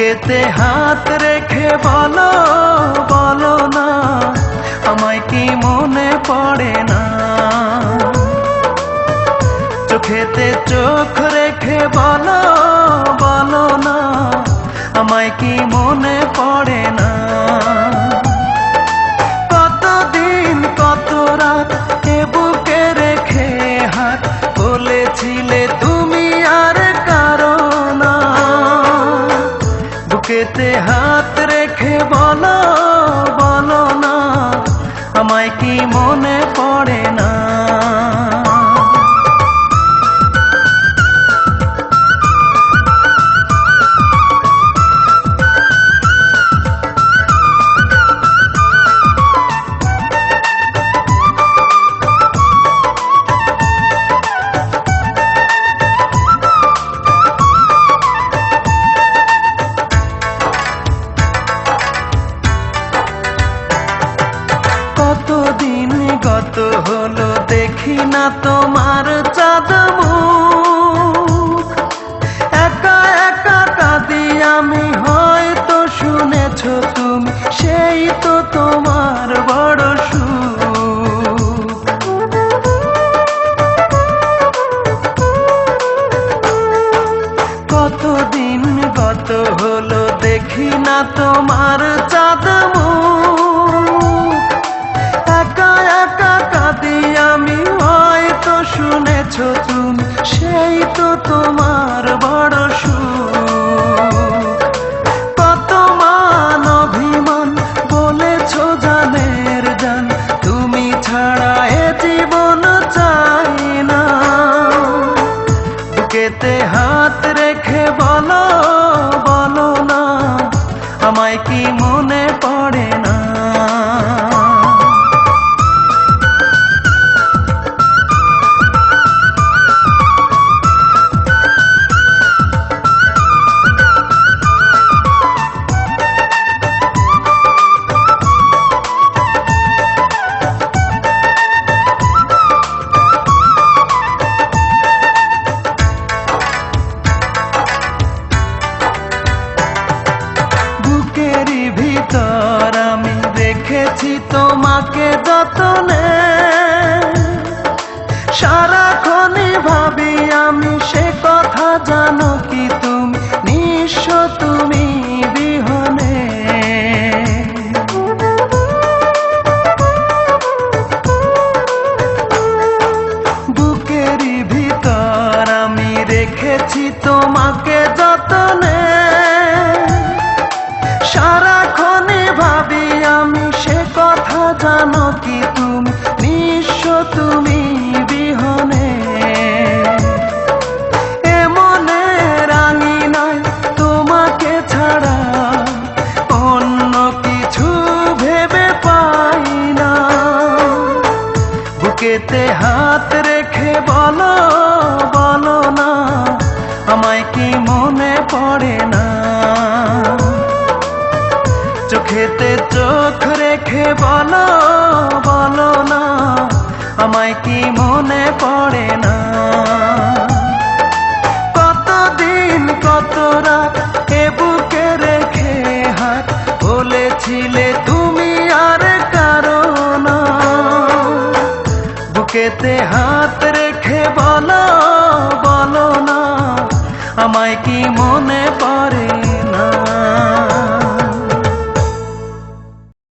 বুকেতে হাত রেখে বলো বলো না, আমায় কি মনে পড়ে না? চোখেতে চোখ রেখে বলো বলো না, আমায় কি মনে পড়ে না? কতদিন কত রাত এ বুকে রেখে হাত বলেছিলে তুমি আর কারো না। বুকেতে হাত রেখে বলো বলো না, আমায় কি মনে পড়ে না? কতদিন গত হলো দেখি না তোমার চাঁদ মুখ, একা একা কাঁদি আমি, হয়তো শুনেছো তুমি, সেই তো তোমার বড় সুখ। কতদিন গত হলো দেখি না তোমার চাঁদ মুখ, একা একা কাঁদি আমি, হয়তো শুনেছো তুমি, সেই তো তোমার বড় সুখ। কত মান অভিমান বলেছো জানের জান, তুমি ছাড়া এ জীবন চাই না। বুকেতে হাত রেখে বলো বলো না, আমায় কি মনে পড়ে না? বুকেরই ভিতর আমি রেখেছি তোমাকে যতনে, সারাক্ষণই ভাবি আমি সে কথা, জানো কি তুমি নিঃস্ব তুমি বিহনে। বুকেরই ভিতর আমি রেখেছি তোমাকে যতনে, সারাক্ষণই ভাবি আমি সে কথা, জানো কি তুমি নিঃস্ব তুমি বিহনে। এমনে রাঙি নাই তোমাকে ছাড়া, অন্য কিছু ভেবে পাই না। বুকেতে হাত রেখে বলো বলো না, আমায় কি মনে পড়ে না? চোখেতে চোখ রেখে বলো বলো না, আমায় কি মনে পড়ে না? কতদিন কত রাত এ বুকে রেখে হাত বলেছিলে তুমি আর কারো না। বুকেতে হাত রেখে বলো বলো না, আমায় কি মনে পড়ে